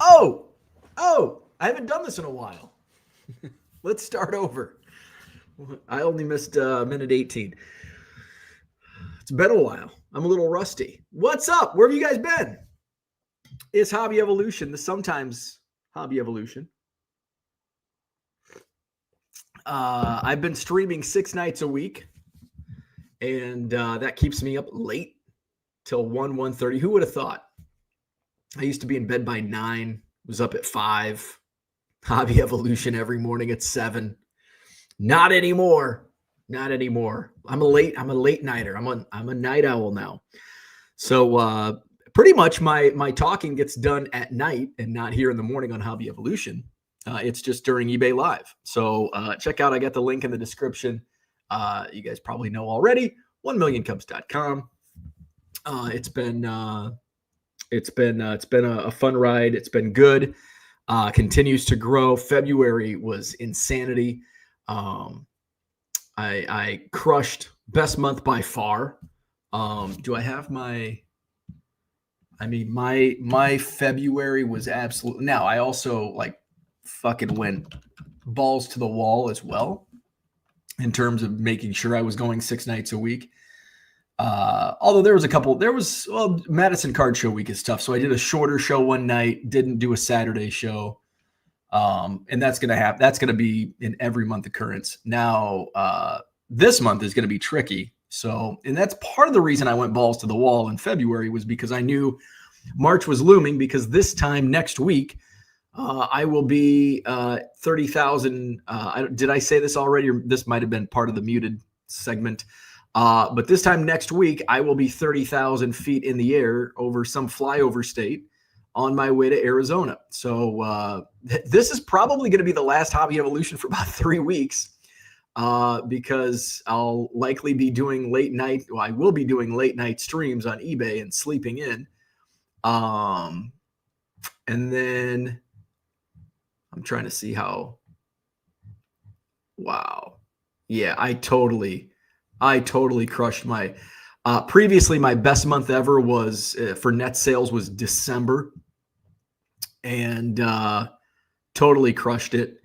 Oh, I haven't done this in a while. Let's start over. I only missed minute 18. It's been a while. I'm a little rusty. What's up? Where have you guys been? It's Hobby Evolution, the sometimes Hobby Evolution. I've been streaming 6 nights a week, and that keeps me up late till 1:30. Who would have thought? I used to be in bed by 9, was up at 5. Hobby Evolution every morning at 7. Not anymore. Not anymore. I'm a late nighter. I'm a night owl now. So pretty much my talking gets done at night and not here in the morning on Hobby Evolution. It's just during eBay Live. So check out. I got the link in the description. You guys probably know already. 1millioncubs.com. It's been a fun ride. It's been good. Continues to grow. February was insanity. I crushed best month by far. Do I have my February was absolutely. Now I also like fucking went balls to the wall as well in terms of making sure I was going 6 nights a week. Although there was Madison Card Show week is tough. So I did a shorter show one night, didn't do a Saturday show. And that's going to be an every month occurrence. Now, this month is going to be tricky. So, and that's part of the reason I went balls to the wall in February was because I knew March was looming, because this time next week, I will be 30,000. Did I say this already? Or this might've been part of the muted segment. But this time next week, I will be 30,000 feet in the air over some flyover state on my way to Arizona. So this is probably going to be the last Hobby Evolution for about 3 weeks because I'll likely be doing late night. Well, I will be doing late night streams on eBay and sleeping in. And then I'm trying to see how. Wow. Yeah, I totally crushed my. Previously, my best month ever was for net sales was December, and totally crushed it.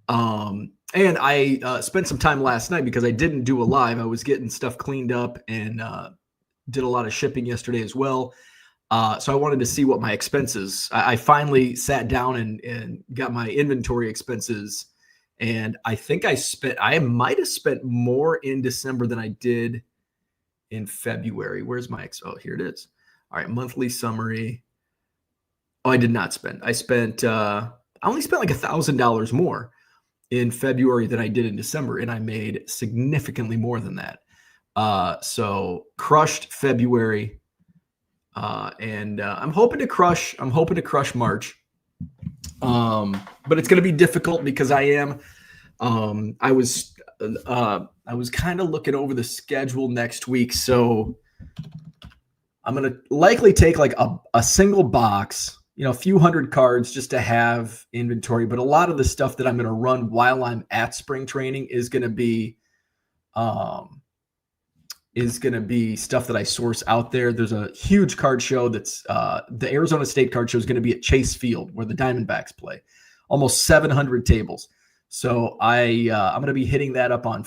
And I spent some time last night because I didn't do a live. I was getting stuff cleaned up and did a lot of shipping yesterday as well. So I wanted to see what my expenses. I finally sat down and got my inventory expenses, and I think I might have spent more in December than I did in February. Where's my oh, here it is. All right, monthly summary. Oh, I did not spend. I only spent like $1,000 more in February than I did in December, and I made significantly more than that. So crushed February, and I'm hoping to crush March. But it's going to be difficult because I was kind of looking over the schedule next week. So I'm going to likely take like a single box, a few hundred cards just to have inventory. But a lot of the stuff that I'm going to run while I'm at spring training is going to be stuff that I source out there. There's a huge card show that's the Arizona State Card Show is going to be at Chase Field where the Diamondbacks play. Almost 700 tables. So I'm going to be hitting that up on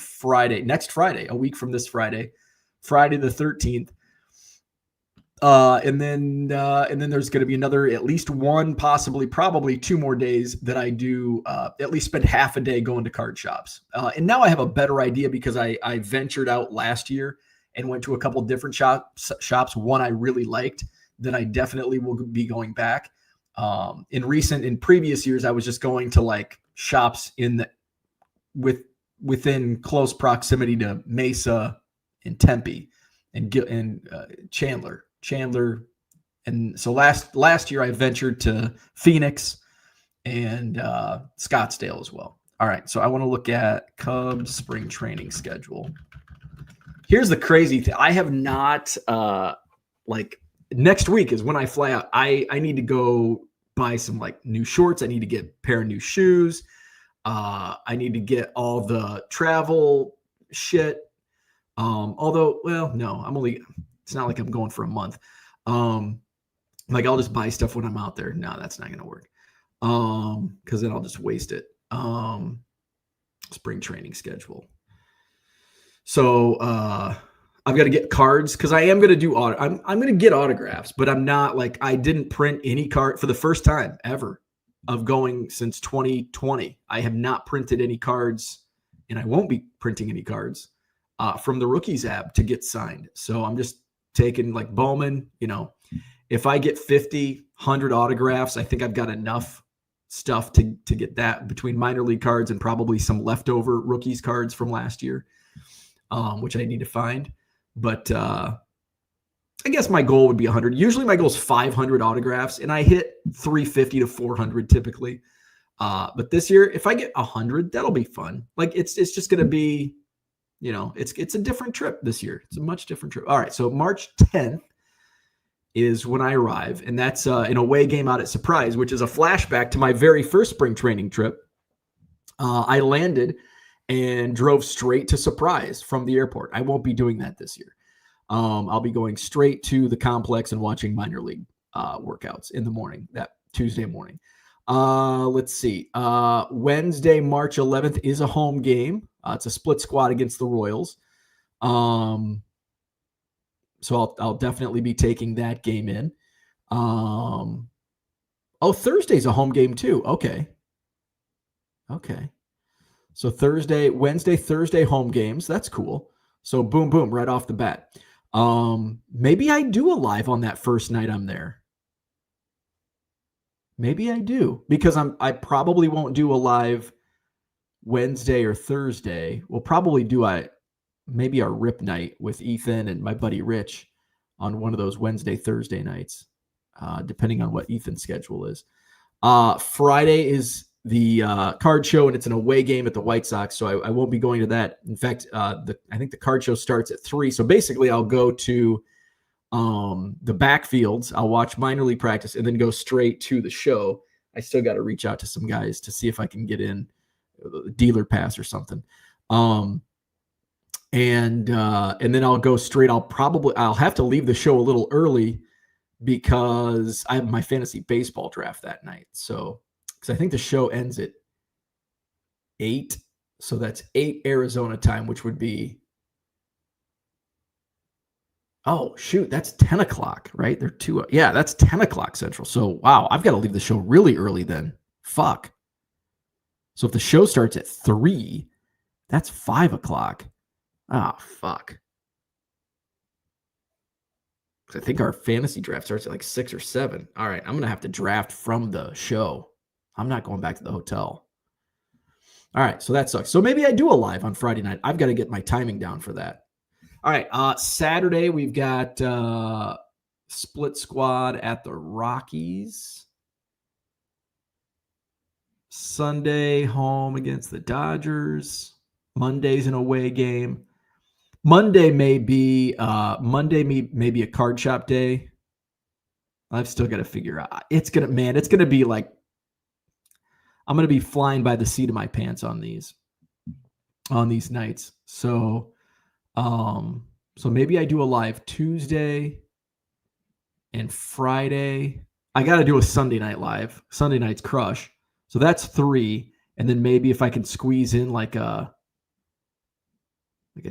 next Friday, a week from this Friday the 13th. And then there's going to be another, at least one, probably 2 more days that I do at least spend half a day going to card shops. And now I have a better idea because I ventured out last year and went to a couple different shops. One I really liked that I definitely will be going back. In previous years, I was just going to like shops within close proximity to Mesa and Tempe and Chandler. And so last year I ventured to Phoenix and Scottsdale as well. All right. So I want to look at Cubs spring training schedule. Here's the crazy thing. I have not next week is when I fly out. I need to go buy some like new shorts. I need to get a pair of new shoes. I need to get all the travel shit. Although, well, no, it's not like I'm going for a month. Like I'll just buy stuff when I'm out there. No, that's not going to work. Because then I'll just waste it. Spring training schedule. So I've got to get cards because I am going to do I'm going to get autographs, but I'm not like I didn't print any card for the first time ever of going since 2020. I have not printed any cards, and I won't be printing any cards from the Rookies app to get signed. So I'm just taking like Bowman. If I get 50, 100 autographs, I think I've got enough stuff to get that between minor league cards and probably some leftover Rookies cards from last year, which I need to find. But I guess my goal would be 100. Usually my goal is 500 autographs, and I hit 350 to 400 typically. But this year, if I get 100, that'll be fun. Like it's just going to be, it's a different trip this year. It's a much different trip. All right, so March 10th is when I arrive, and that's an away game out at Surprise, which is a flashback to my very first spring training trip. I landed and drove straight to Surprise from the airport. I won't be doing that this year. I'll be going straight to the complex and watching minor league workouts in the morning, that Tuesday morning. Let's see. Wednesday, March 11th is a home game. It's a split squad against the Royals. So I'll definitely be taking that game in. Thursday's a home game too. Okay. So Wednesday, Thursday home games. That's cool. So boom, boom, right off the bat. Maybe I do a live on that first night I'm there. Maybe I do, because I probably won't do a live Wednesday or Thursday. We'll probably do maybe our rip night with Ethan and my buddy Rich on one of those Wednesday, Thursday nights, depending on what Ethan's schedule is. Friday is the card show, and it's an away game at the White Sox, so I won't be going to that. In fact, I think the card show starts at 3. So basically I'll go to the backfields. I'll watch minor league practice and then go straight to the show. I still got to reach out to some guys to see if I can get in a dealer pass or something. And then I'll go straight. I'll have to leave the show a little early because I have my fantasy baseball draft that night. So, because I think the show ends at 8. So that's 8 Arizona time, which would be, oh shoot, that's 10 o'clock, right? They're 2. Yeah, that's 10 o'clock Central. So wow, I've got to leave the show really early then. Fuck. So if the show starts at 3, that's 5 o'clock. Ah, fuck. I think our fantasy draft starts at like 6 or 7. All right, I'm going to have to draft from the show. I'm not going back to the hotel. All right, so that sucks. So maybe I do a live on Friday night. I've got to get my timing down for that. All right, Saturday we've got split squad at the Rockies. Sunday, home against the Dodgers. Monday's an away game. Monday may be a card shop day. I've still got to figure out. It's gonna be like I'm gonna be flying by the seat of my pants on these nights. So maybe I do a live Tuesday and Friday. I got to do a Sunday night live. Sunday night's Crush. So that's 3. And then maybe if I can squeeze in like a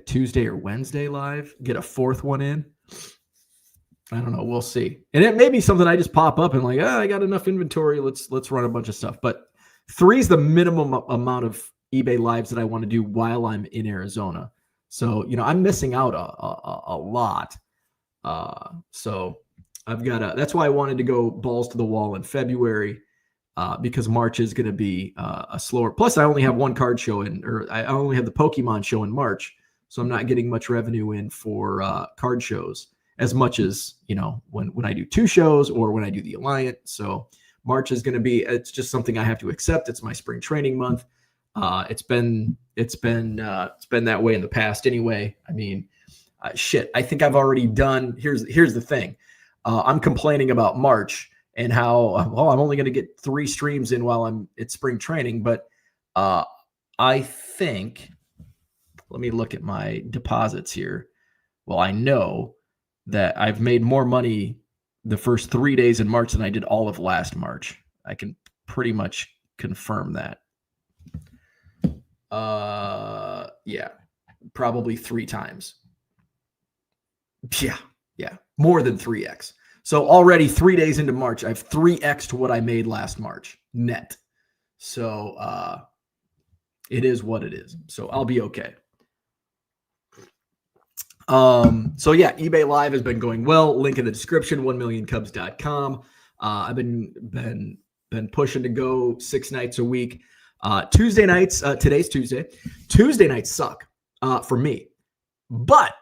Tuesday or Wednesday live, get a 4th one in. I don't know. We'll see. And it may be something I just pop up and like, I got enough inventory. Let's run a bunch of stuff. But 3 is the minimum amount of eBay lives that I want to do while I'm in Arizona. So, I'm missing out a lot. So I've got that's why I wanted to go balls to the wall in February, because March is going to be a slower. Plus I only have one card show I only have the Pokemon show in March. So I'm not getting much revenue in for card shows as much as, when I do 2 shows or when I do the Alliant. So March is going to be, it's just something I have to accept. It's my spring training month. It's been that way in the past anyway. I mean, shit, I think I've already done, here's the thing. I'm complaining about March and how, I'm only going to get 3 streams in while I'm at spring training. But I think, let me look at my deposits here. Well, I know that I've made more money the first 3 days in March than I did all of last March. I can pretty much confirm that. Yeah, probably 3 times. Yeah, more than 3x. So already 3 days into March, I have 3x to what I made last March net. So it is what it is. So I'll be okay. So yeah, eBay Live has been going well. Link in the description, 1millioncubs.com. I've been pushing to go 6 nights a week. Tuesday nights, today's Tuesday. Tuesday nights suck for me. But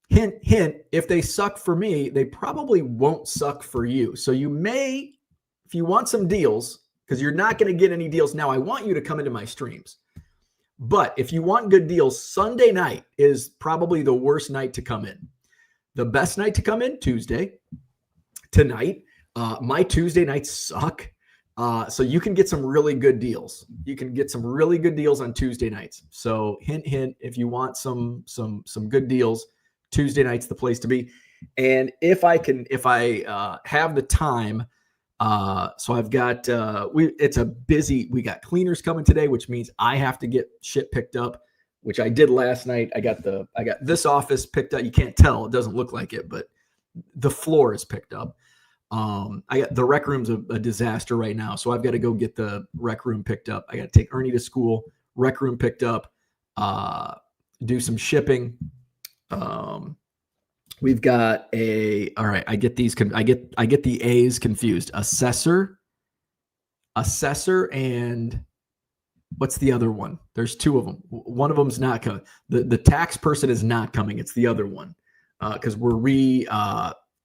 hint, if they suck for me, they probably won't suck for you. So you may, if you want some deals, because you're not going to get any deals now, I want you to come into my streams. But if you want good deals, Sunday night is probably the worst night to come in. The best night to come in, Tuesday. Tonight, my Tuesday nights suck. So you can get some really good deals. You can get some really good deals on Tuesday nights. So hint, if you want some good deals, Tuesday night's the place to be. And if I have the time, so I've got, we got cleaners coming today, which means I have to get shit picked up, which I did last night. I got this office picked up. You can't tell, it doesn't look like it, but the floor is picked up. I got the rec room's a disaster right now. So I've got to go get the rec room picked up. I got to take Ernie to school, rec room picked up, do some shipping. We've got all right. I get the A's confused. Assessor, and what's the other one? There's 2 of them. One of them's not coming. The tax person is not coming. It's the other one. Cause we're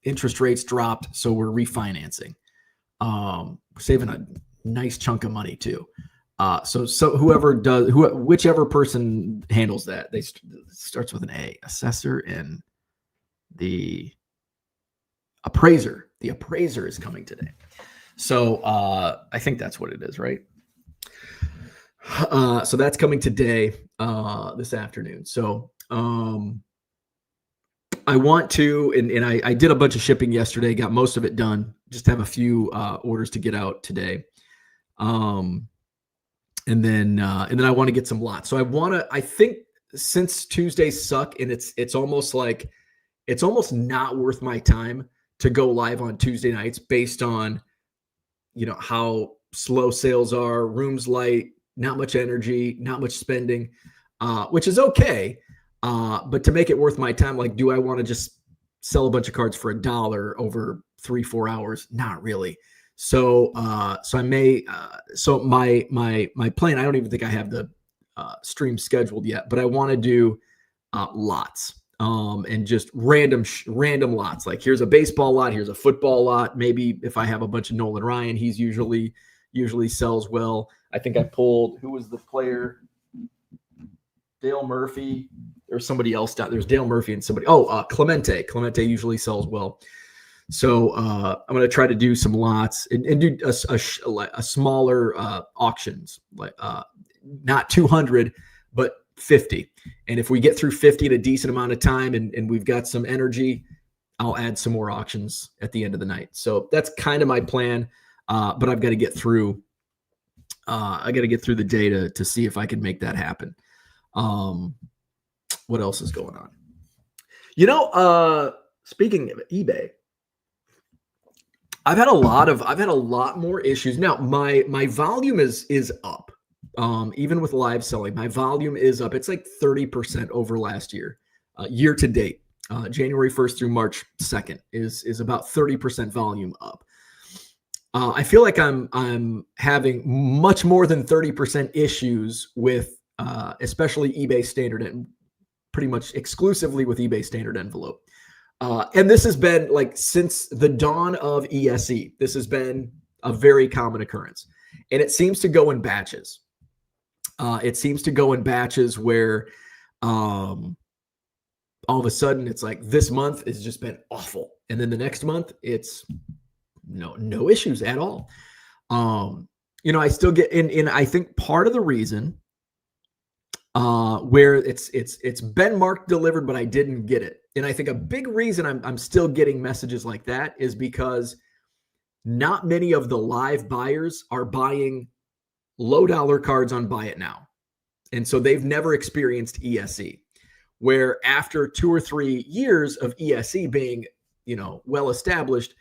interest rates dropped. So we're refinancing, saving a nice chunk of money too. So whichever person handles that, starts with an A. Assessor and the appraiser. The appraiser is coming today. So I think that's what it is, right? So that's coming today, this afternoon. So I want to, and I did a bunch of shipping yesterday, got most of it done. Just have a few orders to get out today. And then I want to get some lots. So I think since Tuesdays suck, and it's almost like, it's almost not worth my time to go live on Tuesday nights based on, how slow sales are, rooms light, not much energy, not much spending, which is okay. But to make it worth my time, like, do I want to just sell a bunch of cards for $1 over 3-4 hours? Not really. So I may, so my plan, I don't even think I have the stream scheduled yet, but I want to do lots. And just random lots. Like, here's a baseball lot, here's a football lot. Maybe if I have a bunch of Nolan Ryan, he's usually sells well. I think I pulled, who was the player? Dale Murphy. There's somebody else down. There's Dale Murphy and somebody. Clemente. Clemente usually sells well. So I'm going to try to do some lots and do a smaller auctions, like not 200, but 50. And if we get through 50 in a decent amount of time and we've got some energy, I'll add some more auctions at the end of the night. So that's kind of my plan. But I've got to get through. I got to get through the data to see if I can make that happen. What else is going on? Speaking of eBay, I've had a lot more issues. Now my volume is up. Even with live selling, my volume is up. It's like 30% over last year. Year to date, January 1st through March 2nd is about 30% volume up. I feel like I'm having much more than 30% issues with especially eBay standard and pretty much exclusively with eBay standard envelope. And this has been like since the dawn of ESE. This has been a very common occurrence, and it seems to go in batches. Where all of a sudden it's like this month has just been awful, and then the next month it's no issues at all. I still get in. I think part of the reason where it's been marked delivered, but I didn't get it, and I think a big reason I'm still getting messages like that is because not many of the live buyers are buying low dollar cards on Buy It Now. And so they've never experienced ESE, where after 2 or 3 years of ESE being, well established,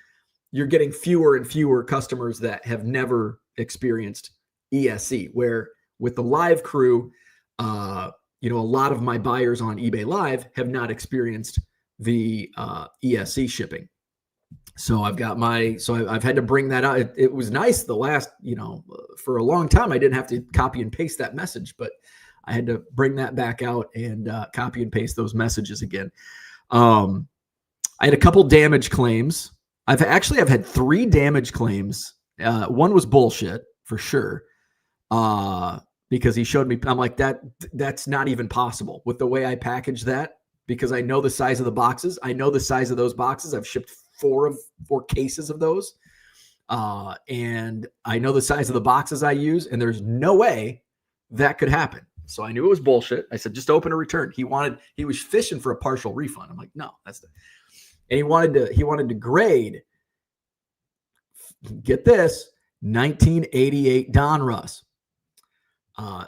you're getting fewer and fewer customers that have never experienced ESE, where with the live crew, a lot of my buyers on eBay Live have not experienced the ESE shipping. So I've had to bring that out. It was nice the last, for a long time, I didn't have to copy and paste that message, but I had to bring that back out and copy and paste those messages again. I had a couple damage claims. I've had 3 damage claims. One was bullshit for sure. Because he showed me, I'm like, that's not even possible with the way I packaged that, because I know the size of the boxes. I know the size of those boxes. I've shipped 4 cases of those. And I know the size of the boxes I use, and there's no way that could happen. So I knew it was bullshit. I said, just open a return. He was fishing for a partial refund. I'm like, no, and he wanted to grade, get this, 1988 Donruss.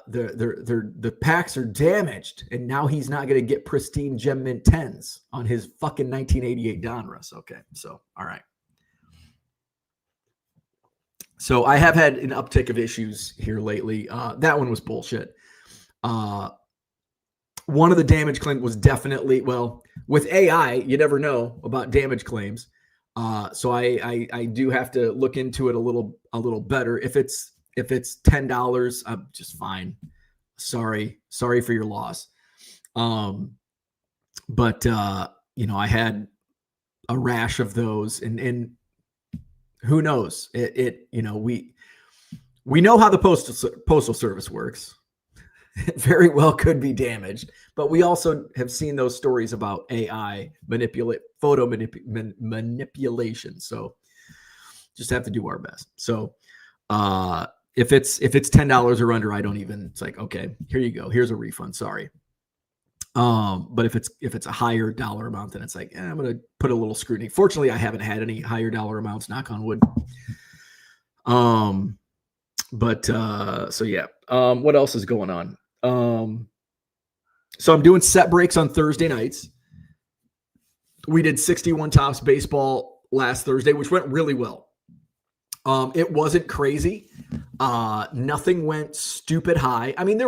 The packs are damaged, and now he's not going to get pristine Gem Mint 10s on his fucking 1988 Donruss. Okay, so all right. So I have had an uptick of issues here lately. That one was bullshit. One of the damage claims was definitely, with AI, you never know about damage claims. So I do have to look into it a little better. If it's $10, I'm just fine. Sorry for your loss. But I had a rash of those, and who knows? We know how the postal service works. It very well could be damaged, but we also have seen those stories about AI photo manipulation. So just have to do our best. So if it's $10 or under, I don't even, it's like, okay, here you go. Here's a refund. Sorry. But if it's a higher dollar amount, then it's like, I'm going to put a little scrutiny. Fortunately, I haven't had any higher dollar amounts, knock on wood. So yeah. What else is going on? So I'm doing set breaks on Thursday nights. We did 61 Topps baseball last Thursday, which went really well. It wasn't crazy. Nothing went stupid high. I mean,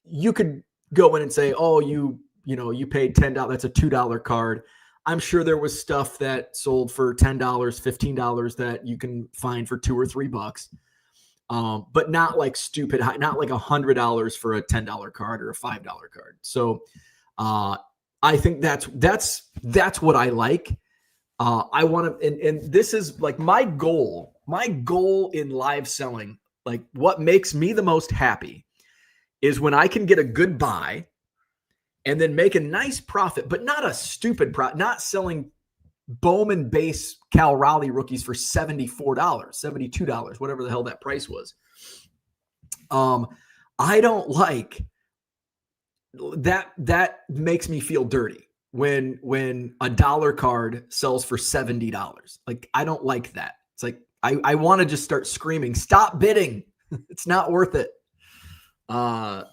you could go in and say, oh, you paid $10. That's a $2 card. I'm sure there was stuff that sold for $10, $15 that you can find for $2 or $3. But not like stupid high, not like $100 for a $10 card or a $5 card. So, I think that's what I like. I want to, and this is like my goal in live selling, like what makes me the most happy is when I can get a good buy and then make a nice profit, but not a stupid profit, not selling Bowman base Cal Raleigh rookies for $74, $72, whatever the hell that price was. I don't like that. That makes me feel dirty when a dollar card sells for $70. Like, I don't like that. It's like, I want to just start screaming, stop bidding. It's not worth it. But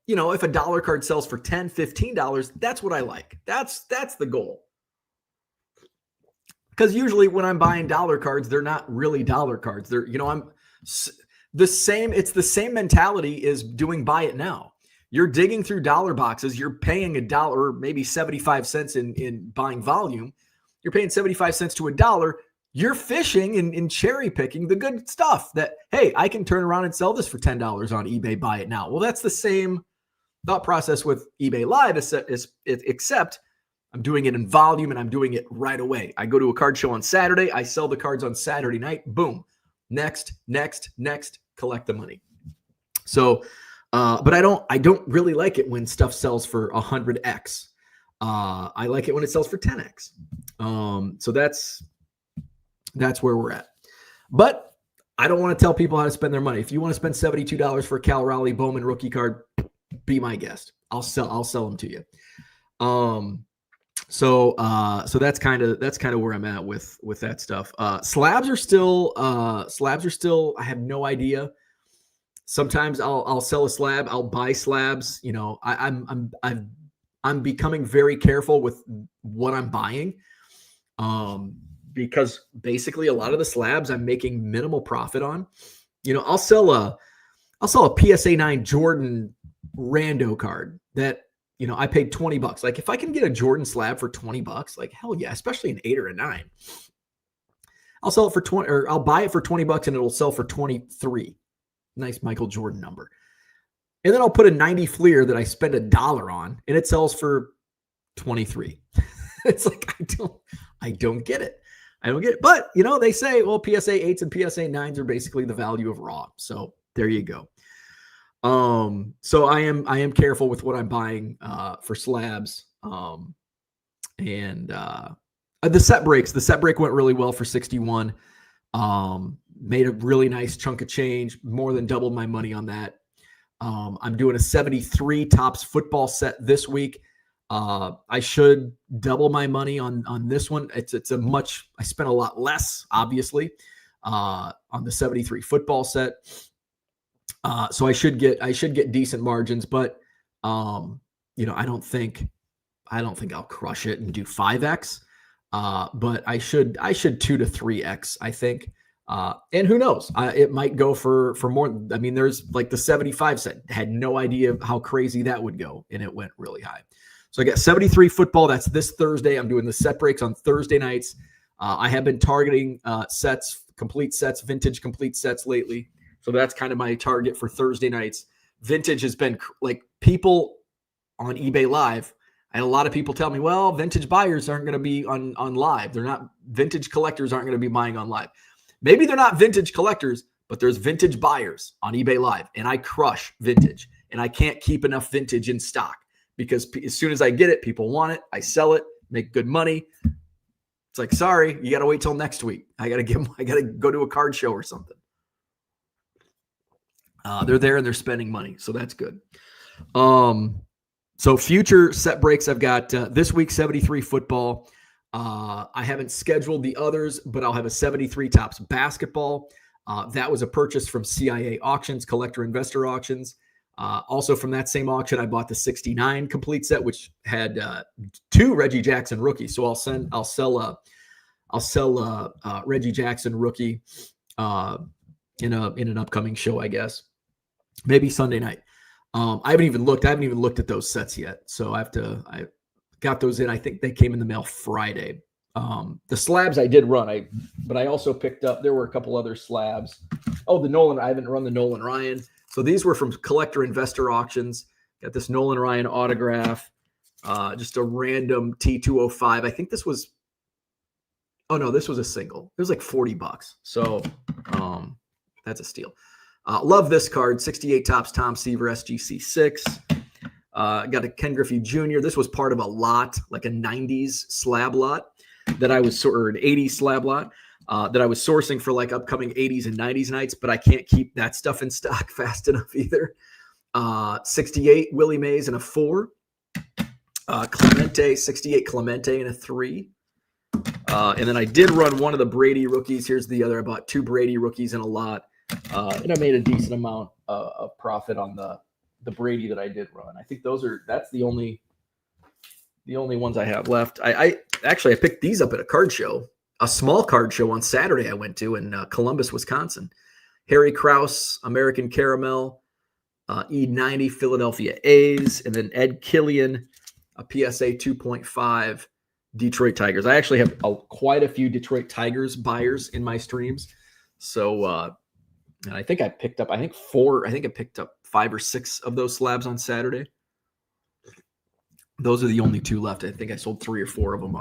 if a dollar card sells for $10, $15, that's what I like. That's the goal. Because usually when I'm buying dollar cards, they're not really dollar cards. They're, I'm the same. It's the same mentality as doing Buy It Now. You're digging through dollar boxes. You're paying $1, maybe 75 cents in buying volume. You're paying 75 cents to $1. You're fishing and cherry picking the good stuff that, hey, I can turn around and sell this for $10 on eBay Buy It Now. Well, that's the same thought process with eBay Live, except I'm doing it in volume and I'm doing it right away. I go to a card show on Saturday. I sell the cards on Saturday night. Boom. Next, collect the money. So, but I don't really like it when stuff sells for 100x. I like it when it sells for 10x. So that's where we're at. But I don't want to tell people how to spend their money. If you want to spend $72 for a Cal Raleigh Bowman rookie card, be my guest. I'll sell them to you. So that's kind of where I'm at with that stuff. Slabs are still I have no idea. Sometimes I'll sell a slab, I'll buy slabs. You know, I'm becoming very careful with what I'm buying. Because basically a lot of the slabs I'm making minimal profit on. You know, I'll sell a PSA 9 Jordan rando card that, you know, I paid $20. Like if I can get a Jordan slab for $20, like hell yeah, especially an 8 or a 9. I'll sell it for 20, or I'll buy it for $20 and it'll sell for 23. Nice Michael Jordan number. And then I'll put a 90 Fleer that I spend $1 on and it sells for 23. It's like I don't get it. I don't get it. But, you know, they say, well, PSA 8s and PSA 9s are basically the value of raw. So there you go. So I am careful with what I'm buying for slabs. And the set break went really well for 61. Made a really nice chunk of change, more than doubled my money on that. I'm doing a 73 Topps football set this week. I should double my money on this one. I spent a lot less, obviously, on the 73 football set. So I should get decent margins, but you know, I don't think I'll crush it and do 5x. But I should 2 to 3x, I think. And who knows? It might go for more. I mean, there's like the 75 set. Had no idea how crazy that would go, and it went really high. So I got 73 football. That's this Thursday. I'm doing the set breaks on Thursday nights. I have been targeting complete sets, vintage complete sets lately. So that's kind of my target for Thursday nights. Vintage has been like people on eBay Live. I had a lot of people tell me, well, vintage buyers aren't going to be on live. They're not, vintage collectors aren't going to be buying on live. Maybe they're not vintage collectors, but there's vintage buyers on eBay Live. And I crush vintage. And I can't keep enough vintage in stock because as soon as I get it, people want it. I sell it, make good money. It's like, sorry, you got to wait till next week. I got to go to a card show or something. They're there and they're spending money. So that's good. So future set breaks, I've got this week, 73 football. I haven't scheduled the others, but I'll have a 73 Topps basketball. That was a purchase from CIA Auctions, Collector Investor Auctions. Also from that same auction, I bought the 69 complete set, which had 2 Reggie Jackson rookies. So I'll sell Reggie Jackson rookie in an upcoming show, I guess. Maybe Sunday night. I haven't even looked at those sets yet. So I got those in. I think they came in the mail Friday. The slabs I did run, but I also picked up, there were a couple other slabs. Oh, I haven't run the Nolan Ryan. So these were from Collector Investor Auctions. Got this Nolan Ryan autograph, just a random T205. I think this was a single. It was like $40. So that's a steal. Love this card, 68 Topps Tom Seaver SGC6. Got a Ken Griffey Jr. This was part of a lot, like a 90s slab lot that I was, or an 80s slab lot that I was sourcing for like upcoming 80s and 90s nights, but I can't keep that stuff in stock fast enough either. 68 Willie Mays and a 4. Clemente, 68 Clemente and a 3. And then I did run one of the Brady rookies. Here's the other. I bought 2 Brady rookies in a lot. And I made a decent amount of profit on the Brady that I did run. I think that's the only ones I have left. I picked these up at a card show, a small card show on Saturday I went to in Columbus, Wisconsin. Harry Krause, American Caramel, E90 Philadelphia A's, and then Ed Killian, a PSA 2.5 Detroit Tigers. I actually have quite a few Detroit Tigers buyers in my streams. So, and I think I picked up, 5 or 6 of those slabs on Saturday. Those are the only 2 left. I think I sold 3 or 4 of them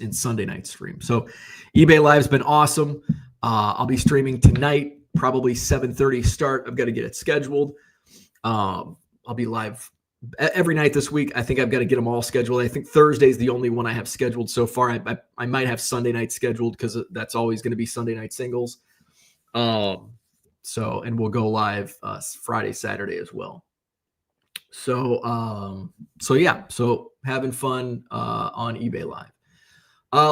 in Sunday night stream. So eBay Live's been awesome. I'll be streaming tonight, probably 7:30 start. I've got to get it scheduled. I'll be live every night this week. I think I've got to get them all scheduled. I think Thursday's the only one I have scheduled so far. I might have Sunday night scheduled because that's always going to be Sunday night singles. And we'll go live Friday, Saturday as well. So yeah, so having fun on eBay Live.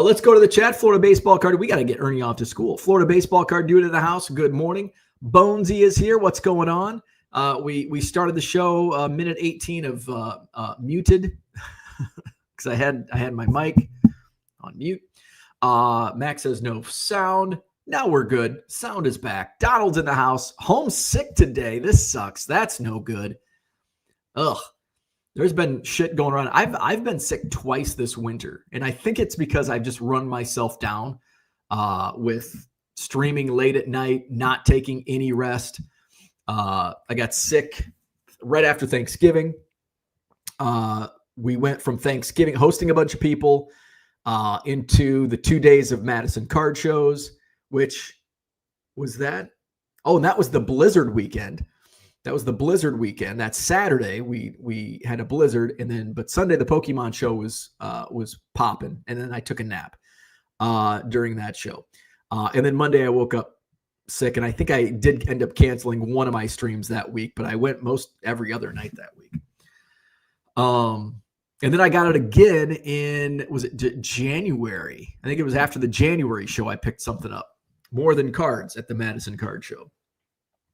Let's go to the chat. Florida baseball card. We got to get Ernie off to school. Florida baseball card dude in the house. Good morning. Bonesy is here. What's going on? We started the show minute 18 of muted because I had my mic on mute. Max says no sound. Now we're good. Sound is back. Donald's in the house. Homesick today. This sucks. That's no good. Ugh. There's been shit going around. I've been sick twice this winter, and I think it's because I've just run myself down with streaming late at night, not taking any rest. I got sick right after Thanksgiving. We went from Thanksgiving hosting a bunch of people into the 2 days of Madison card shows, which was that. Oh, and that was the Blizzard weekend. That was the Blizzard weekend. That Saturday we had a blizzard, and then but Sunday the Pokemon show was popping, and then I took a nap during that show, and then Monday I woke up sick, and I think I did end up canceling one of my streams that week, but I went most every other night that week. And then I got it again in January? I think it was after the January show. I picked something up more than cards at the Madison card show.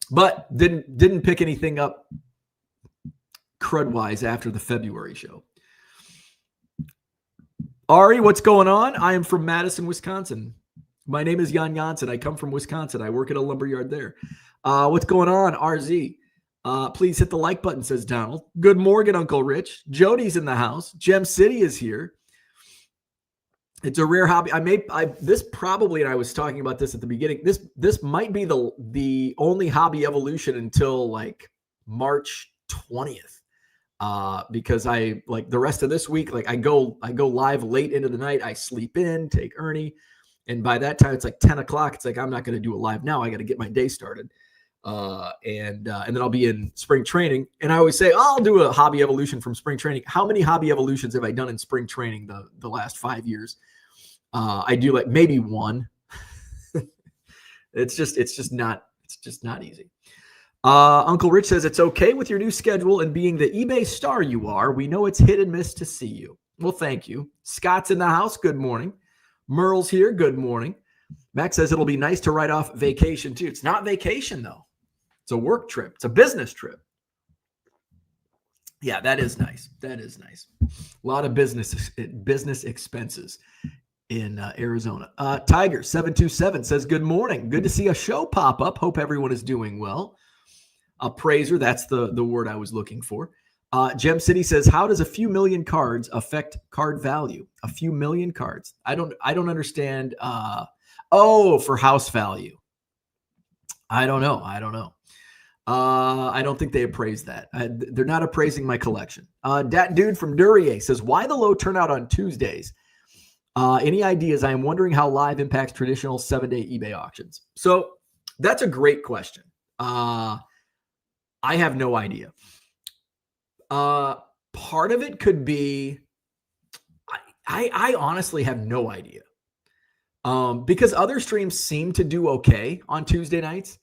But didn't pick anything up crud-wise after the February show. Ari, what's going on? I am from Madison, Wisconsin. My name is Jan Janssen. I come from Wisconsin. I work at a lumberyard there. What's going on, RZ? Please hit the like button, says Donald. Good morning, Uncle Rich. Jody's in the house. Gem City is here. It's a rare hobby. This probably, and I was talking about this at the beginning, this might be the only hobby evolution until like March 20th. Because I like the rest of this week, like I go live late into the night. I sleep in, take Ernie. And by that time, it's like 10 o'clock. It's like, I'm not going to do a live now. I got to get my day started. And then I'll be in spring training. And I always say, I'll do a hobby evolution from spring training. How many hobby evolutions have I done in spring training the last 5 years? I do like maybe one. It's just not easy. Uncle Rich says it's okay with your new schedule and being the eBay star you are. We know it's hit and miss to see you. Well, thank you. Scott's in the house. Good morning. Merle's here. Good morning. Max says it'll be nice to write off vacation too. It's not vacation though. It's a work trip. It's a business trip. Yeah, that is nice. That is nice. A lot of business expenses in Arizona. Tiger 727 says good morning. Good to see a show pop up. Hope everyone is doing well. Appraiser, that's the word I was looking for. Gem City says, how does a few million cards affect card value? A few million cards. I don't understand. For house value. I don't know. I don't think they appraise that. They're not appraising my collection. Dat dude from Duryea says, why the low turnout on Tuesdays? Any ideas? I am wondering how live impacts traditional 7-day eBay auctions. So that's a great question. I have no idea. Part of it could be, I honestly have no idea. Because other streams seem to do okay on Tuesday nights.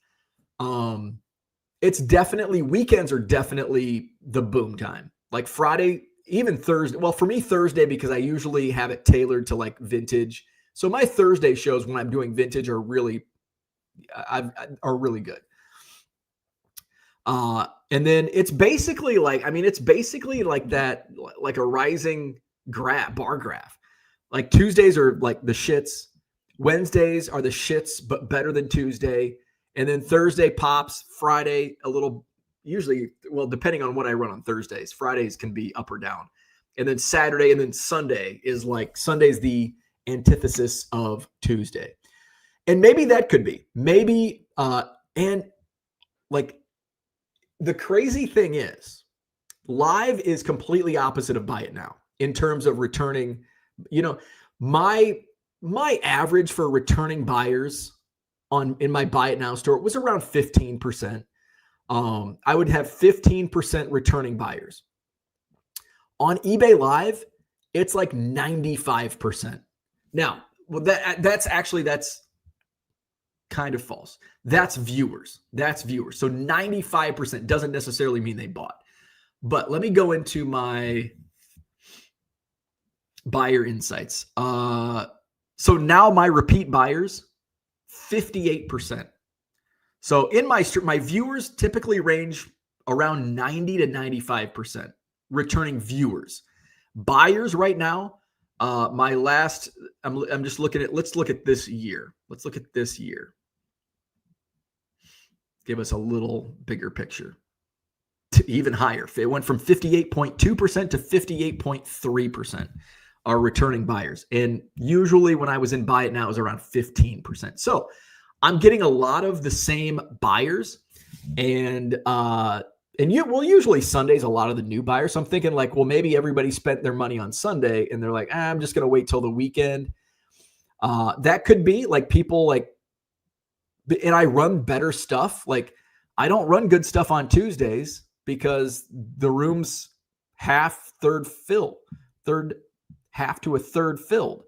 It's definitely, weekends are definitely the boom time. Like Friday, even Thursday. Well, for me, Thursday, because I usually have it tailored to like vintage. So my Thursday shows when I'm doing vintage are really good. And then it's basically like that, like a rising bar graph. Like Tuesdays are like the shits. Wednesdays are the shits, but better than Tuesday. And then Thursday pops, Friday a little, usually, well, depending on what I run on Thursdays, Fridays can be up or down. And then Saturday and then Sunday is like, Sunday's the antithesis of Tuesday. And maybe that could be, and like the crazy thing is live is completely opposite of buy it now in terms of returning, my average for returning buyers in my buy it now store was around 15%. I would have 15% returning buyers. On eBay Live, it's like 95%. Now, well, that's kind of false. That's viewers. So 95% doesn't necessarily mean they bought. But let me go into my buyer insights. So now my repeat buyers, 58%. So in my viewers typically range around 90 to 95% returning viewers. Buyers right now, my last, I'm just looking at, let's look at this year. Let's look at this year. Give us a little bigger picture. Even higher. It went from 58.2% to 58.3% are returning buyers. And usually when I was in Buy It Now, it was around 15%. So I'm getting a lot of the same buyers. And usually Sunday's a lot of the new buyers. So I'm thinking like, well, maybe everybody spent their money on Sunday and they're like, I'm just going to wait till the weekend. That could be like people like, and I run better stuff. Like I don't run good stuff on Tuesdays because the room's half to a third filled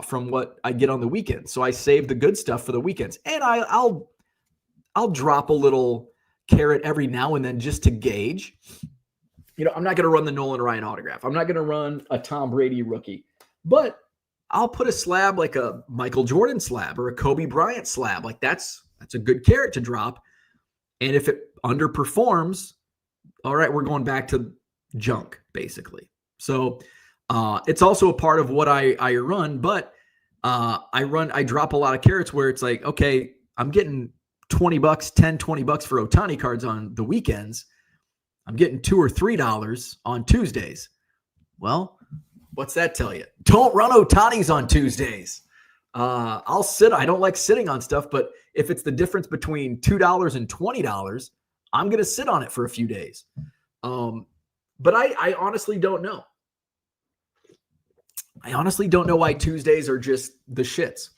from what I get on the weekend. So I save the good stuff for the weekends, and I'll drop a little carrot every now and then just to gauge. You know, I'm not going to run the Nolan Ryan autograph. I'm not going to run a Tom Brady rookie, but I'll put a slab like a Michael Jordan slab or a Kobe Bryant slab. Like that's a good carrot to drop. And if it underperforms, all right, we're going back to junk basically. So it's also a part of what I run, but I drop a lot of carrots where it's like, okay, I'm getting $20, $10-20 for Ohtani cards on the weekends. I'm getting $2 or $3 on Tuesdays. Well, what's that tell you? Don't run Ohtanis on Tuesdays. I'll sit. I don't like sitting on stuff, but if it's the difference between $2 and $20, I'm going to sit on it for a few days. But I honestly don't know. I honestly don't know why Tuesdays are just the shits.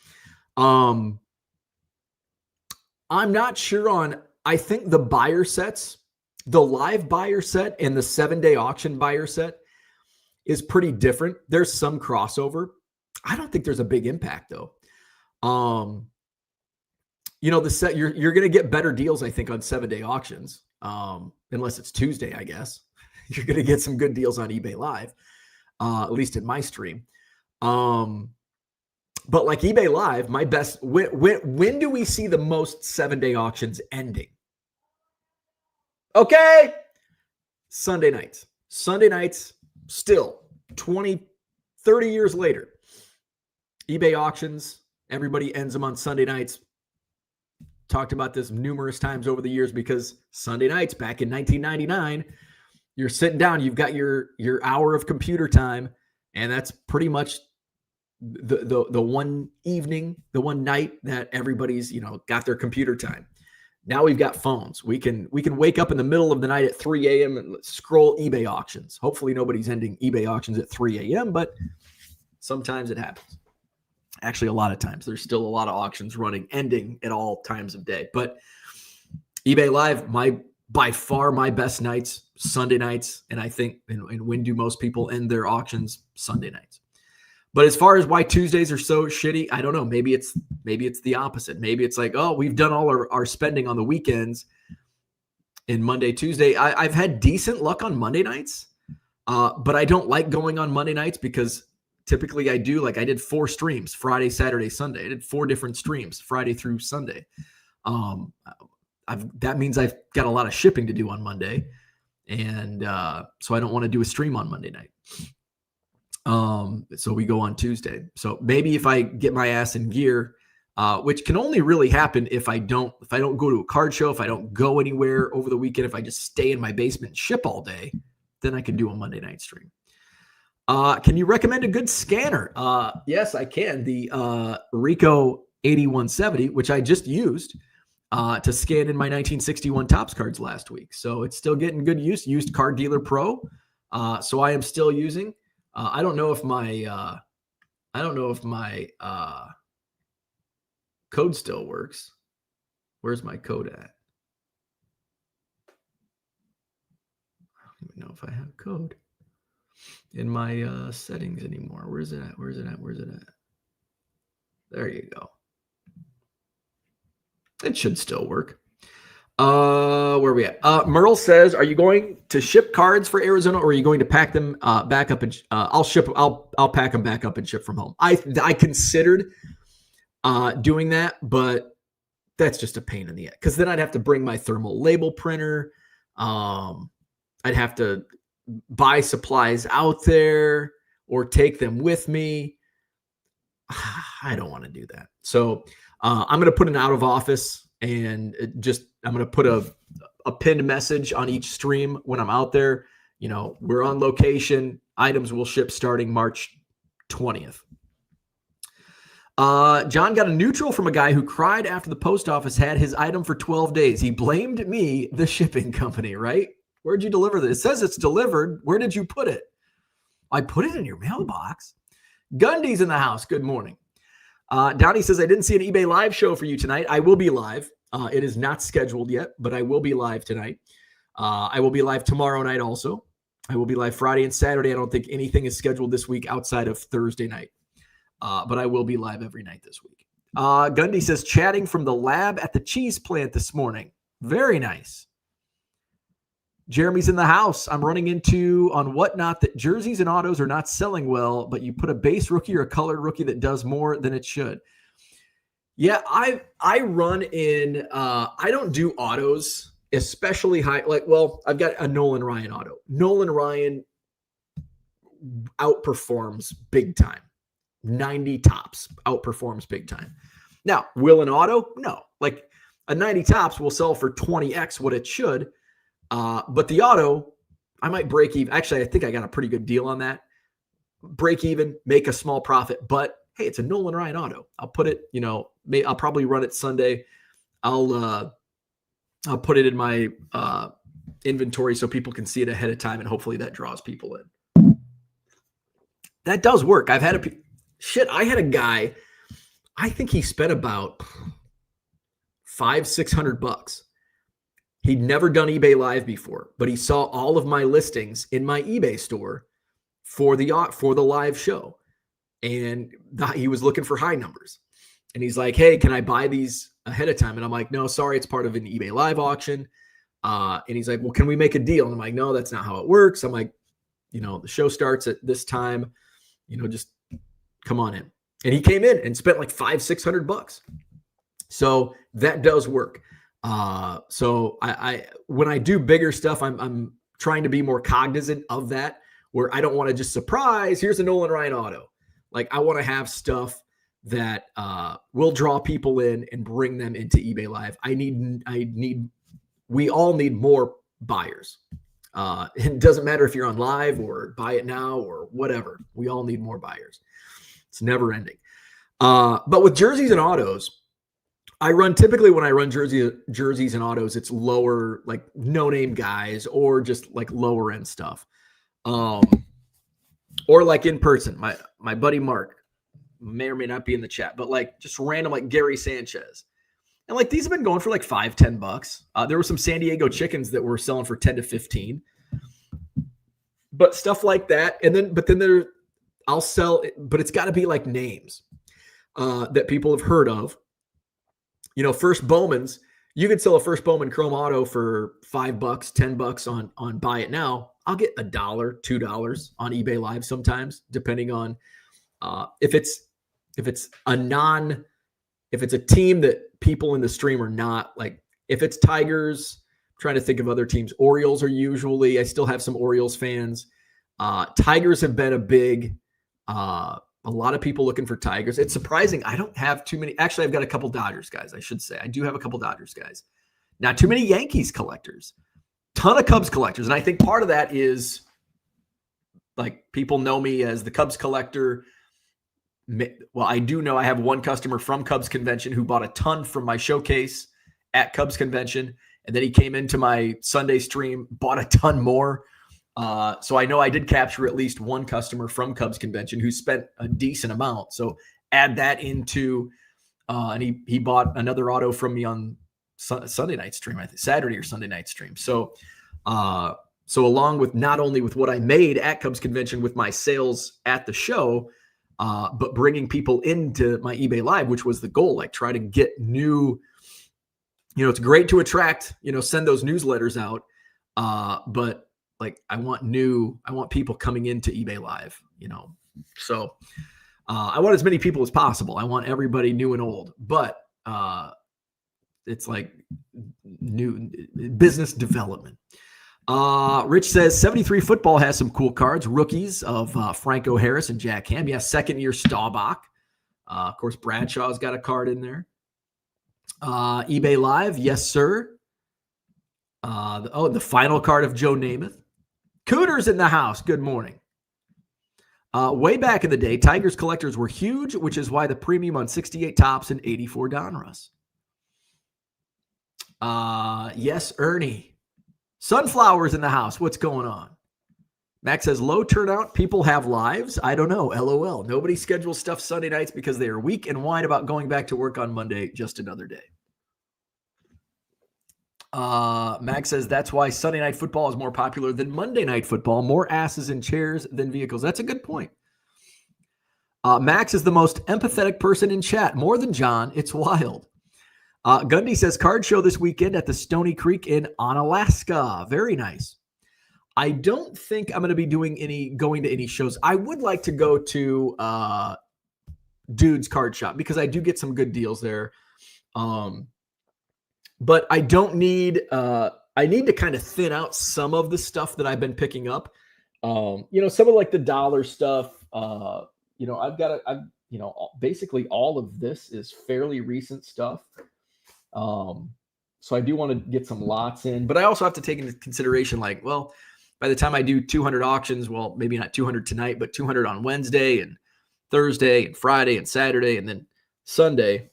I'm not sure on, I think the buyer sets, the live buyer set and the 7-day auction buyer set is pretty different. There's some crossover. I don't think there's a big impact though. You know, the set you're going to get better deals, I think, on 7-day auctions. Unless it's Tuesday, I guess. You're going to get some good deals on eBay Live, at least in my stream. But like eBay Live, my best, when do we see the most 7-day auctions ending? Okay. Sunday nights. Sunday nights, still 20, 30 years later. eBay auctions, everybody ends them on Sunday nights. Talked about this numerous times over the years because Sunday nights back in 1999, you're sitting down, you've got your hour of computer time, and that's pretty much the one evening, the one night that everybody's, you know, got their computer time. Now we've got phones. We can wake up in the middle of the night at 3 a.m. and scroll eBay auctions. Hopefully nobody's ending eBay auctions at 3 a.m., but sometimes it happens. Actually, a lot of times there's still a lot of auctions ending at all times of day. But eBay Live, by far my best nights, Sunday nights, and I think, and when do most people end their auctions? Sunday nights. But as far as why Tuesdays are so shitty, I don't know. Maybe it's the opposite. Maybe it's like, oh, we've done all our spending on the weekends. In Monday, Tuesday, I've had decent luck on Monday nights, but I don't like going on Monday nights because typically I did 4 streams, Friday, Saturday, Sunday. I did 4 different streams, Friday through Sunday. That means I've got a lot of shipping to do on Monday. And so I don't want to do a stream on Monday night. So we go on Tuesday. So maybe if I get my ass in gear, which can only really happen if I don't go to a card show, if I don't go anywhere over the weekend, if I just stay in my basement and ship all day, then I can do a Monday night stream. Can you recommend a good scanner? Yes, I can. The Ricoh 8170, which I just used to scan in my 1961 Topps cards last week. So it's still getting good use. Used Card Dealer Pro. So I am still using. I don't know if my code still works. Where's my code at? I don't even know if I have code in my settings anymore. Where's it at? There you go. It should still work. Where are we at? Merle says, "Are you going to ship cards for Arizona, or are you going to pack them back up and I'll pack them back up and ship from home." I considered doing that, but that's just a pain in the ass because then I'd have to bring my thermal label printer. I'd have to buy supplies out there or take them with me. I don't want to do that. So I'm going to put an out of office and I'm going to put a pinned message on each stream when I'm out there. You know, we're on location. Items will ship starting March 20th. John got a neutral from a guy who cried after the post office had his item for 12 days. He blamed me, the shipping company, right? Where'd you deliver this? It says it's delivered. Where did you put it? I put it in your mailbox. Gundy's in the house. Good morning. Donnie says, I didn't see an eBay live show for you tonight. I will be live. It is not scheduled yet, but I will be live tonight. I will be live tomorrow night also. I will be live Friday and Saturday. I don't think anything is scheduled this week outside of Thursday night. But I will be live every night this week. Gundy says, chatting from the lab at the cheese plant this morning. Very nice. Jeremy's in the house. I'm running into on Whatnot that jerseys and autos are not selling well, but you put a base rookie or a colored rookie that does more than it should. Yeah, I run in, I don't do autos, especially high. I've got a Nolan Ryan auto. Nolan Ryan outperforms big time. 90 tops outperforms big time. Now, will an auto? No. Like a 90 tops will sell for 20x what it should. But the auto, I might break even. Actually, I think I got a pretty good deal on that. Break even, make a small profit. But hey, it's a Nolan Ryan auto. I'll put it, I'll probably run it Sunday. I'll put it in my inventory so people can see it ahead of time, and hopefully that draws people in. That does work. I had a guy, I think he spent about $500-600. He'd never done eBay Live before, but he saw all of my listings in my eBay store for the live show. And he was looking for high numbers. And he's like, hey, can I buy these ahead of time? And I'm like, no, sorry, it's part of an eBay Live auction. And he's like, well, can we make a deal? And I'm like, no, that's not how it works. I'm like, the show starts at this time, just come on in. And he came in and spent like $500-600. So that does work. So I when I do bigger stuff, I'm trying to be more cognizant of that, where I don't want to just surprise, here's a Nolan Ryan auto. Like I want to have stuff that will draw people in and bring them into eBay Live. We all need more buyers. It doesn't matter if you're on live or buy it now or whatever. We all need more buyers. It's never ending. But with jerseys and autos, typically when I run jerseys and autos, it's lower, like no-name guys or just like lower end stuff. Or like in person, my buddy Mark may or may not be in the chat, but like just random, like Gary Sanchez. And like these have been going for like $5-10. There were some San Diego chickens that were selling for 10 to 15. But stuff like that. But then I'll sell it, but it's got to be like names that people have heard of. First Bowman's, you could sell a First Bowman Chrome Auto for $5, $10 on Buy It Now. I'll get $1, $2 on eBay Live sometimes, depending on if it's a team that people in the stream are not like. If it's Tigers, I'm trying to think of other teams. Orioles are usually. I still have some Orioles fans. Tigers have been a big. A lot of people looking for Tigers. It's surprising. I don't have too many. Actually, I've got a couple Dodgers guys, I should say. I do have a couple Dodgers guys. Not too many Yankees collectors. Ton of Cubs collectors. And I think part of that is like people know me as the Cubs collector. Well, I do know I have one customer from Cubs Convention who bought a ton from my showcase at Cubs Convention. And then he came into my Sunday stream, bought a ton more. So I know I did capture at least one customer from Cubs Convention who spent a decent amount. So add that into, and he bought another auto from me on Sunday night stream, I think Saturday or Sunday night stream. So along with not only with what I made at Cubs Convention with my sales at the show, but bringing people into my eBay Live, which was the goal, like try to get new It's great to attract, send those newsletters out. But like, I want people coming into eBay Live, so I want as many people as possible. I want everybody new and old, but it's like new business development. Rich says 73 football has some cool cards, rookies of Franco Harris and Jack Ham. Yeah, second year Staubach. Of course, Bradshaw's got a card in there. eBay Live, yes, sir. The final card of Joe Namath. Cooter's in the house. Good morning. Way back in the day, Tigers collectors were huge, which is why the premium on 68 Topps and 84 Donruss. Yes, Ernie. Sunflowers in the house. What's going on? Max says, low turnout. People have lives. I don't know. LOL. Nobody schedules stuff Sunday nights because they are weak and whine about going back to work on Monday. Just another day. Max says, that's why Sunday night football is more popular than Monday night football. More asses in chairs than vehicles. That's a good point. Max is the most empathetic person in chat. More than John. It's wild. Gundy says, card show this weekend at the Stony Creek in Onalaska. Very nice. I don't think I'm going to be going to any shows. I would like to go to Dude's Card Shop because I do get some good deals there. But I don't need, I need to kind of thin out some of the stuff that I've been picking up. Some of like the dollar stuff, basically all of this is fairly recent stuff. So I do want to get some lots in, but I also have to take into consideration, like, well, by the time I do 200 auctions, well, maybe not 200 tonight, but 200 on Wednesday and Thursday and Friday and Saturday, and then Sunday,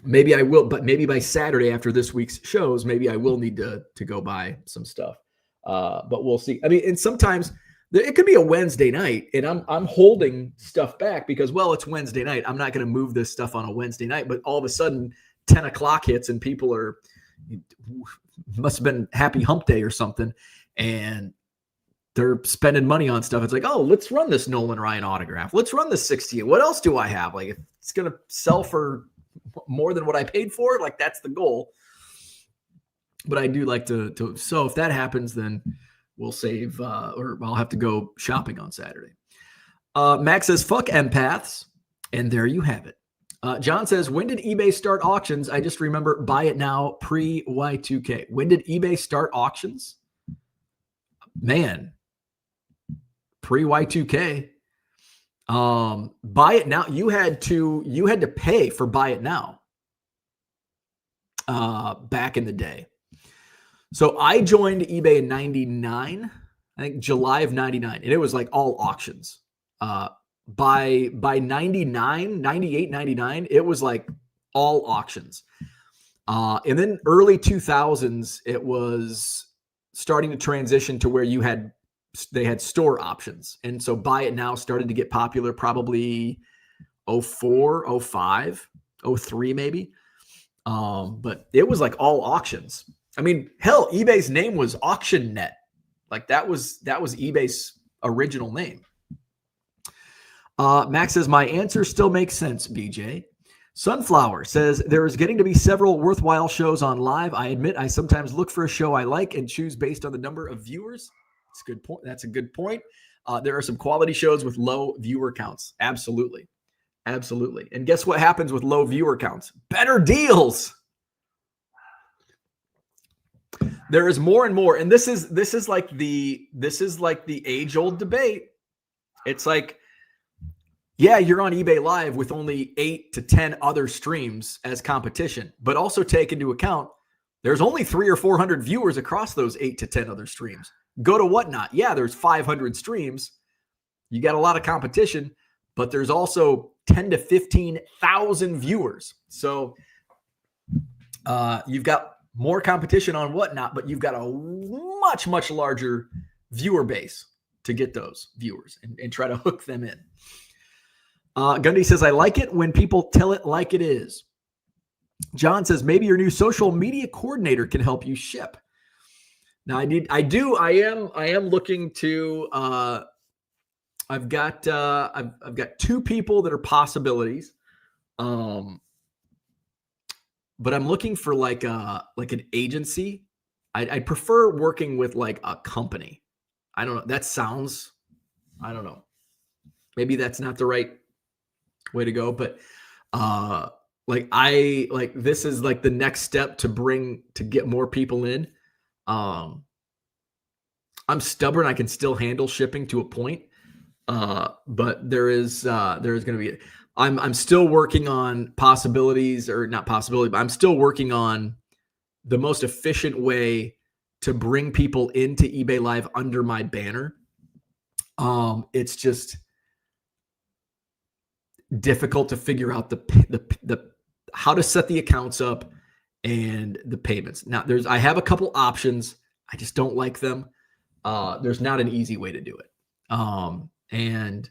maybe I will, but maybe by Saturday after this week's shows, maybe I will need to go buy some stuff. But we'll see. I mean, and sometimes it could be a Wednesday night and I'm holding stuff back because, well, it's Wednesday night. I'm not going to move this stuff on a Wednesday night, but all of a sudden 10 o'clock hits and people must have been happy hump day or something. And they're spending money on stuff. It's like, oh, let's run this Nolan Ryan autograph. Let's run this 60. What else do I have? Like, if it's going to sell for more than what I paid for it, like, that's the goal. But I do like to so if that happens, then we'll save, or I'll have to go shopping on Saturday. Max says, fuck empaths. And there you have it. John says, when did eBay start auctions? I just remember buy it now pre-Y2K. When did eBay start auctions? Man, pre-Y2K. Buy it now. You had to pay for buy it now. Back in the day. So I joined eBay in 99, I think July of 99, and it was like all auctions. By 99, 98, 99, it was like all auctions. And then early 2000s, it was starting to transition to where they had store options. And so buy it now started to get popular probably 04, 05, 03 maybe. But it was like all auctions. I mean, hell, eBay's name was AuctionNet. Like that was eBay's original name. Max says, my answer still makes sense, BJ. Sunflower says, there is getting to be several worthwhile shows on live. I admit I sometimes look for a show I like and choose based on the number of viewers. That's a good point. That's a good point. There are some quality shows with low viewer counts. Absolutely. Absolutely. And guess what happens with low viewer counts? Better deals. There is more and more. And this is like the age-old debate. It's like, yeah, you're on eBay Live with only 8 to 10 other streams as competition, but also take into account there's only 300 or 400 viewers across those 8 to 10 other streams. Go to Whatnot. Yeah, there's 500 streams. You got a lot of competition, but there's also 10 to 15,000 viewers. So you've got more competition on Whatnot, but you've got a much, much larger viewer base to get those viewers and try to hook them in. Gundy says, I like it when people tell it like it is. John says, maybe your new social media coordinator can help you ship. Now I am looking to, I've got 2 people that are possibilities. but I'm looking for like an agency. I prefer working with like a company. I don't know. That sounds, I don't know. Maybe that's not the right way to go, but like this is like the next step to get more people in. I'm stubborn. I can still handle shipping to a point. But there is going to be, I'm still working on possibilities, or not possibility, but I'm still working on the most efficient way to bring people into eBay Live under my banner. It's just difficult to figure out the how to set the accounts up and the payments. Now I have a couple options. I just don't like them. There's not an easy way to do it. And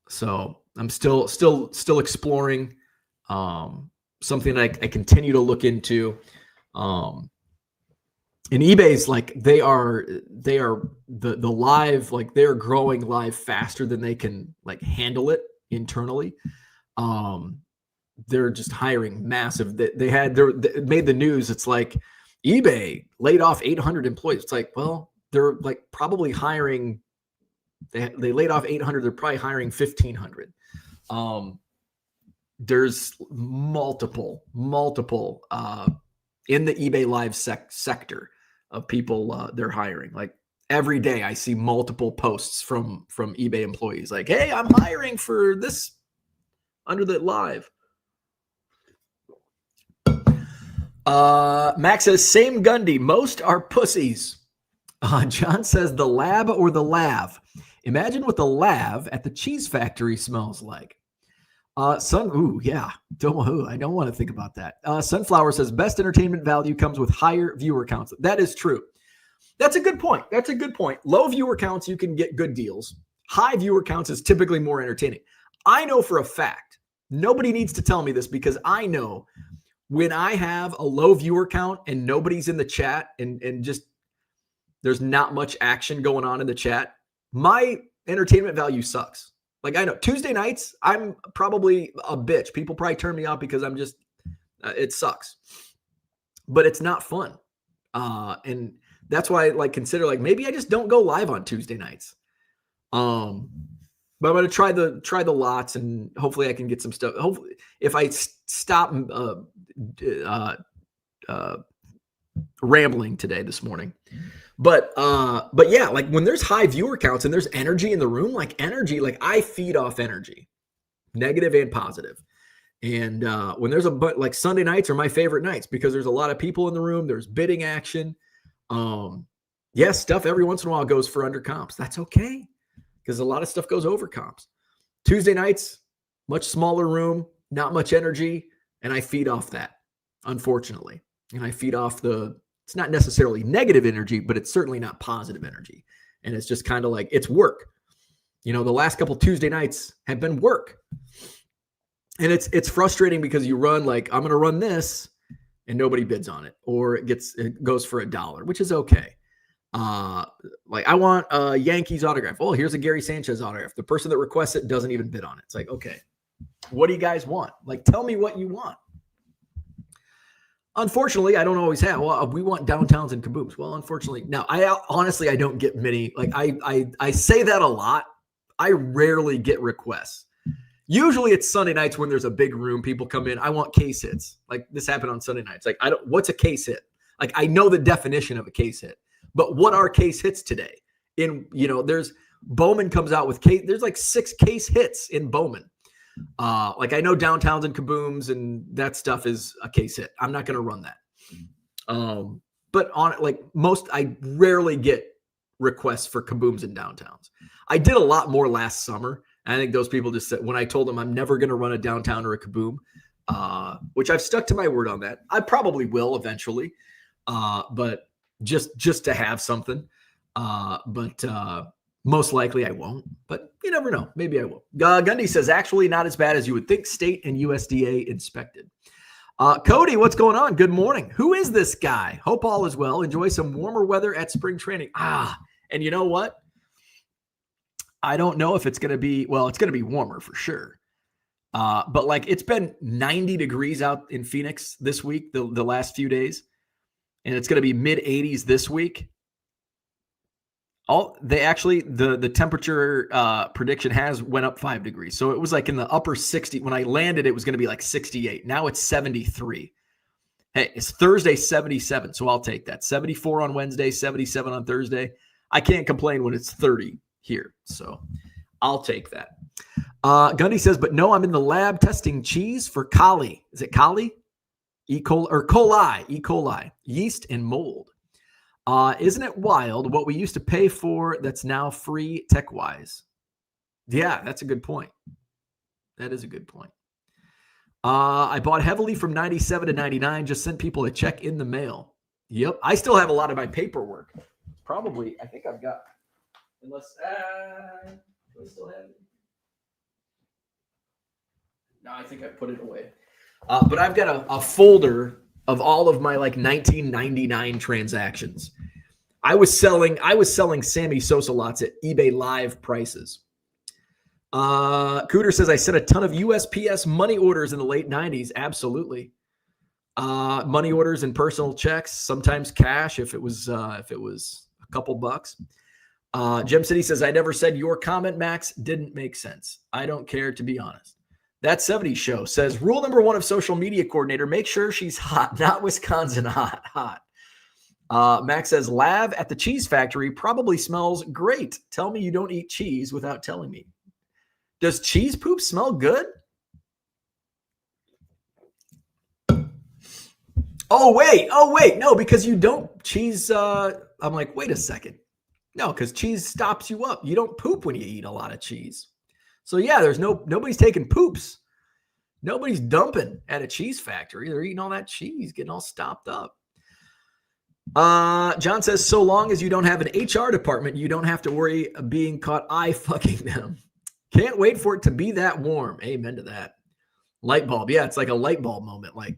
so I'm still exploring, something that I continue to look into. And eBay's like, they are the live, like they're growing live faster than they can like handle it internally. They're just hiring massive. They made the news. It's like eBay laid off 800 employees. It's like, well, they're like probably hiring. They laid off 800. They're probably hiring 1,500. There's multiple in the eBay Live sector of people they're hiring. Like every day, I see multiple posts from eBay employees. Like, hey, I'm hiring for this under the Live. Max says, same Gundy. Most are pussies. John says, the lab or the lav. Imagine what the lav at the cheese factory smells like. I don't want to think about that. Sunflower says, best entertainment value comes with higher viewer counts. That is true. That's a good point. Low viewer counts, you can get good deals. High viewer counts is typically more entertaining. I know for a fact, nobody needs to tell me this, because I know when I have a low viewer count and nobody's in the chat and just there's not much action going on in the chat, my entertainment value sucks. Like, I know Tuesday nights, I'm probably a bitch. People probably turn me off because I'm just, it sucks. But it's not fun. And that's why I like consider like maybe I just don't go live on Tuesday nights. But I'm going to try the lots, and hopefully I can get some stuff. Hopefully if I stop rambling this morning. But yeah, like when there's high viewer counts and there's energy in the room, like I feed off energy, negative and positive. And when there's like Sunday nights are my favorite nights because there's a lot of people in the room. There's bidding action. Stuff every once in a while goes for under comps. That's okay, because a lot of stuff goes over comps. Tuesday nights, much smaller room, not much energy, and I feed off that, unfortunately. And I feed off it's not necessarily negative energy, but it's certainly not positive energy. And it's just kind of like, it's work. The last couple Tuesday nights have been work. And it's frustrating because you run like, I'm going to run this and nobody bids on it, or it goes for $1, which is okay. Like I want a Yankees autograph. Oh, here's a Gary Sanchez autograph. The person that requests it doesn't even bid on it. It's like, okay, what do you guys want? Like, tell me what you want. Unfortunately, I don't always have. Well, we want downtowns and kabooms. Well, unfortunately, now I don't get many. Like I say that a lot. I rarely get requests. Usually it's Sunday nights when there's a big room. People come in. I want case hits. Like this happened on Sunday nights. Like what's a case hit? Like I know the definition of a case hit, but what are case hits today? There's Bowman comes out with case. There's like 6 case hits in Bowman. Like I know downtowns and kabooms and that stuff is a case hit. I'm not going to run that. But on like I rarely get requests for kabooms and downtowns. I did a lot more last summer. And I think those people just said, when I told them I'm never going to run a downtown or a kaboom, which I've stuck to my word on that. I probably will eventually. But just to have something, but most likely I won't, but you never know. Maybe I will. Gundy says, actually not as bad as you would think. State and USDA inspected. Cody, what's going on? Good morning. Who is this guy? Hope all is well. Enjoy some warmer weather at spring training. And you know what? I don't know if it's going to be, well, it's going to be warmer for sure. But like it's been 90 degrees out in Phoenix this week, the last few days, and it's going to be mid 80s this week. The temperature prediction has went up 5 degrees. So it was like in the upper 60. When I landed, it was going to be like 68. Now it's 73. Hey, it's Thursday, 77. So I'll take that. 74 on Wednesday, 77 on Thursday. I can't complain when it's 30 here. So I'll take that. Gundy says, but no, I'm in the lab testing cheese for coli. Is it coli? E. coli, yeast and mold. Isn't it wild what we used to pay for that's now free tech-wise? Yeah, that's a good point. That is a good point. I bought heavily from 97 to 99, just sent people a check in the mail. Yep, I still have a lot of my paperwork. Probably, I think I've got, unless, do I still have it? No, I think I put it away. But I've got a folder of all of my like 1999 transactions. I was selling Sammy Sosa lots at eBay live prices. Cooter says I sent a ton of USPS money orders in the late 90s. Absolutely. Money orders and personal checks, sometimes cash if it was a couple bucks. Gem City says I never said your comment, Max, didn't make sense. I don't care, to be honest. That 70s show says rule number 1 of social media coordinator, make sure she's hot, not Wisconsin hot. Max says Lav at the cheese factory probably smells great. Tell me you don't eat cheese without telling me. Does cheese poop smell good? Oh, wait. No, because you don't cheese. I'm like, wait a second. No, because cheese stops you up. You don't poop when you eat a lot of cheese. So yeah, nobody's taking poops. Nobody's dumping at a cheese factory. They're eating all that cheese, getting all stopped up. John says, so long as you don't have an HR department, you don't have to worry of being caught eye fucking them. Can't wait for it to be that warm. Amen to that. Light bulb. Yeah, it's like a light bulb moment. Like,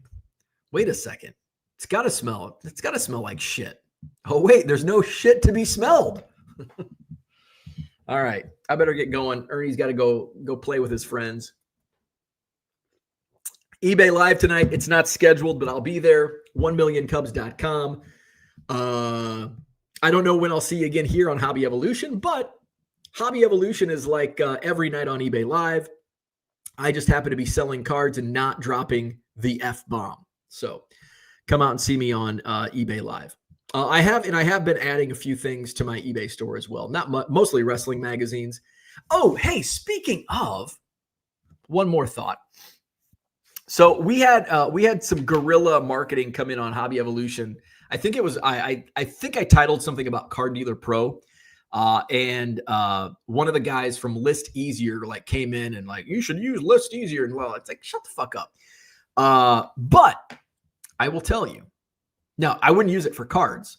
wait a second. It's got to smell like shit. Oh, wait, there's no shit to be smelled. All right, I better get going. Ernie's got to go play with his friends. eBay Live tonight. It's not scheduled, but I'll be there. 1millioncubs.com. I don't know when I'll see you again here on Hobby Evolution, but Hobby Evolution is like every night on eBay Live. I just happen to be selling cards and not dropping the F-bomb. So come out and see me on eBay Live. I have been adding a few things to my eBay store as well. Not mostly wrestling magazines. Oh, hey, speaking of, one more thought. So we had some guerrilla marketing come in on Hobby Evolution. I think it was I think I titled something about Card Dealer Pro, and one of the guys from List Easier like came in and like, you should use List Easier, and well, it's like, shut the fuck up. But I will tell you. Now, I wouldn't use it for cards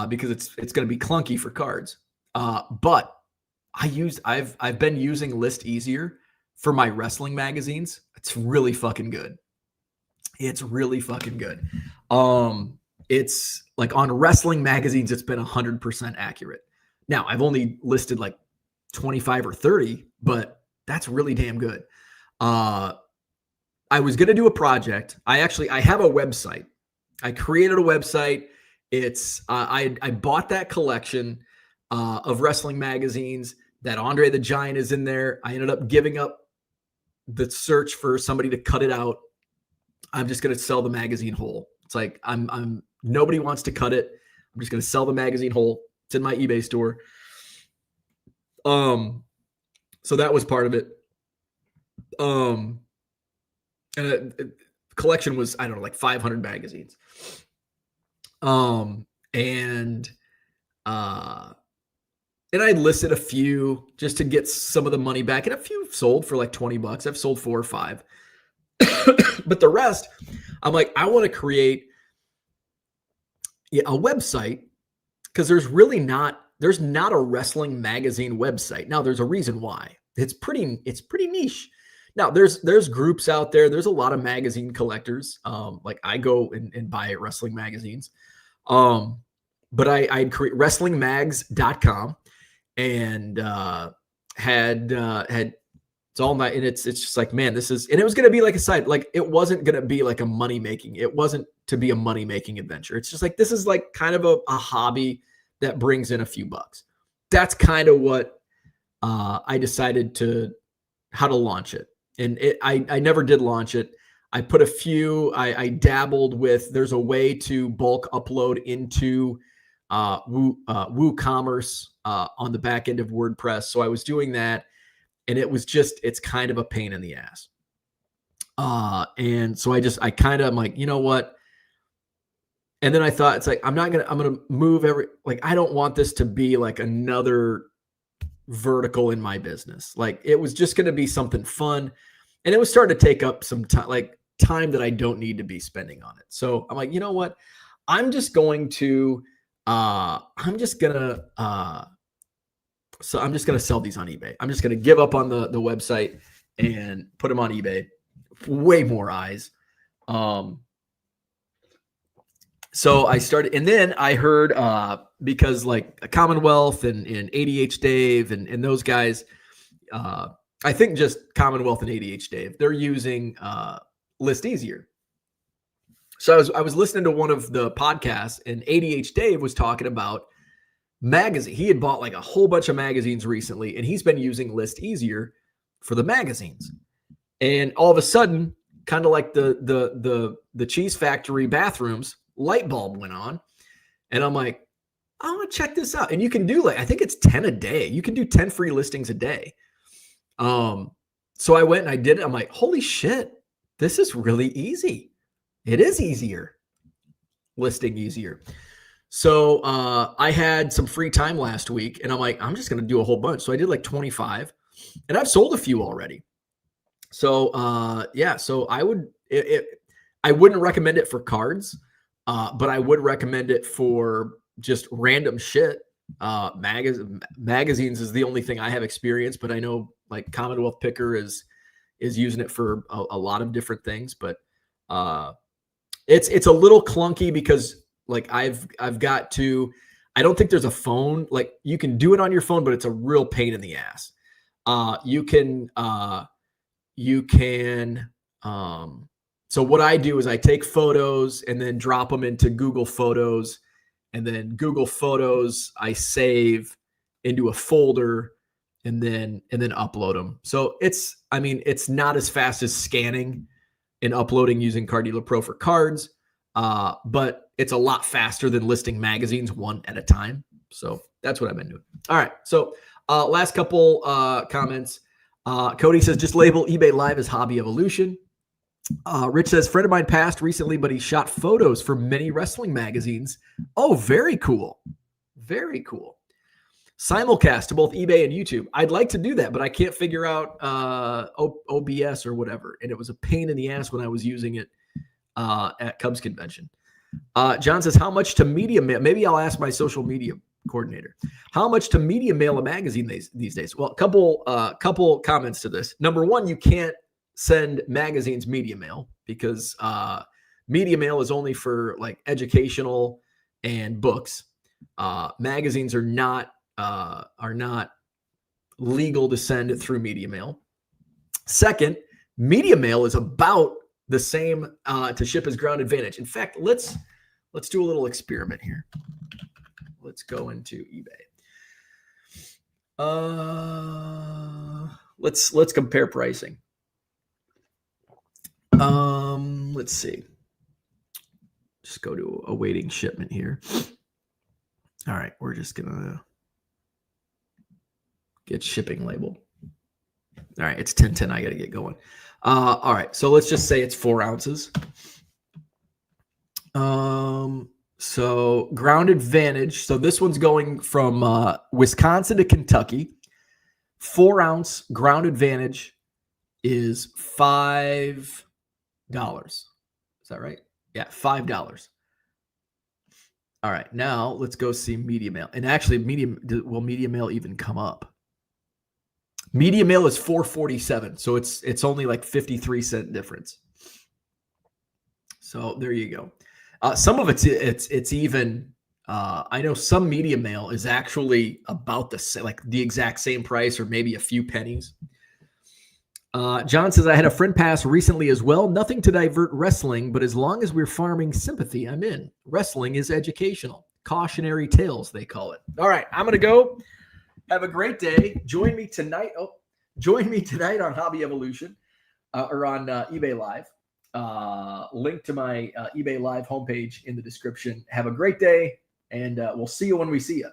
because it's going to be clunky for cards. But I've been using List Easier for my wrestling magazines. It's really fucking good. It's really fucking good. It's like on wrestling magazines, it's been 100% accurate. Now, I've only listed like 25 or 30, but that's really damn good. I was going to do a project. I have a website. I created a website. It's I bought that collection of wrestling magazines. That Andre the Giant is in there. I ended up giving up the search for somebody to cut it out. I'm just going to sell the magazine whole. It's like I'm nobody wants to cut it. I'm just going to sell the magazine whole. It's in my eBay store. So that was part of it. And collection was, I don't know, like 500 magazines. And I listed a few just to get some of the money back, and a few sold for like $20. I've sold 4 or 5, but the rest, I'm like, I want to create a website because there's not a wrestling magazine website. Now there's a reason why. It's pretty niche. Now there's groups out there. There's a lot of magazine collectors. Like I go and buy wrestling magazines. But I'd create wrestlingmags.com and had It's all my, and it's just like, man, this is, and it was going to be like a side, like it wasn't going to be like a money making. It wasn't to be a money making adventure. It's just like, this is like kind of a hobby that brings in a few bucks. That's kind of what I decided how to launch it. And I never did launch it. I put a few, I dabbled with, there's a way to bulk upload into WooCommerce on the back end of WordPress. So I was doing that, and it was just, it's kind of a pain in the ass. And so I'm like, you know what? And then I thought, it's like, I'm going to move I don't want this to be like another vertical in my business. Like, it was just going to be something fun. And it was starting to take up some time, like time that I don't need to be spending on it. So I'm like, you know what? I'm just going to sell these on eBay. I'm just going to give up on the website and put them on eBay. Way more eyes. So I started, and then I heard, because like Commonwealth and ADH Dave and those guys, I think just Commonwealth and ADH Dave, they're using List Easier. So I was listening to one of the podcasts, and ADH Dave was talking about magazine. He had bought like a whole bunch of magazines recently, and he's been using List Easier for the magazines. And all of a sudden, kind of like the Cheese Factory bathrooms, light bulb went on, and I'm like, I want to check this out. And you can do I think it's 10 a day. You can do 10 free listings a day. So I went and I did it. I'm like, holy shit, this is really easy. It is easier. Listing easier. So I had some free time last week, and I'm like, I'm just going to do a whole bunch. So I did like 25, and I've sold a few already. So so I wouldn't recommend it for cards, but I would recommend it for just random shit. Magazines is the only thing I have experience, but I know like Commonwealth Picker is using it for a lot of different things. But it's a little clunky because like I've got to, I don't think there's a phone. Like, you can do it on your phone, but it's a real pain in the ass. So what I do is I take photos and then drop them into Google Photos, and then Google Photos I save into a folder and then upload them. So it's not as fast as scanning and uploading using Car Dealer Pro for cards, but it's a lot faster than listing magazines one at a time. So that's what I've been doing. All right. So last couple comments. Cody says, just label eBay Live as Hobby Evolution. Rich says, friend of mine passed recently, but he shot photos for many wrestling magazines. Oh, very cool. Very cool. Simulcast to both eBay and YouTube. I'd like to do that, but I can't figure out OBS or whatever. And it was a pain in the ass when I was using it at Cubs convention. John says, how much to media mail? Maybe I'll ask my social media coordinator. How much to media mail a magazine these days? Well, couple comments to this. Number one, you can't send magazines media mail because media mail is only for like educational and books. Magazines are not legal to send through media mail. Second, media mail is about the same to ship as Ground Advantage. In fact, let's do a little experiment here. Let's go into eBay. Let's compare pricing. Let's see. Just go to awaiting shipment here. All right, we're just gonna get shipping label. All right, it's 1010. I gotta get going. All right, so let's just say it's 4 ounces. So Ground Advantage. So this one's going from Wisconsin to Kentucky. 4 ounce Ground Advantage is $5. Is that right? Yeah, $5. All right, now let's go see media mail. And actually, will media mail even come up? Media mail is $4.47, so it's only like 53-cent difference. So there you go. Some of it's even. I know some media mail is actually about the exact same price, or maybe a few pennies. John says, I had a friend pass recently as well. Nothing to divert wrestling, but as long as we're farming sympathy, I'm in. Wrestling is educational. Cautionary tales, they call it. All right, I'm going to go. Have a great day. Join me tonight. Join me tonight on Hobby Evolution or on eBay Live. Link to my eBay Live homepage in the description. Have a great day, and we'll see you when we see you.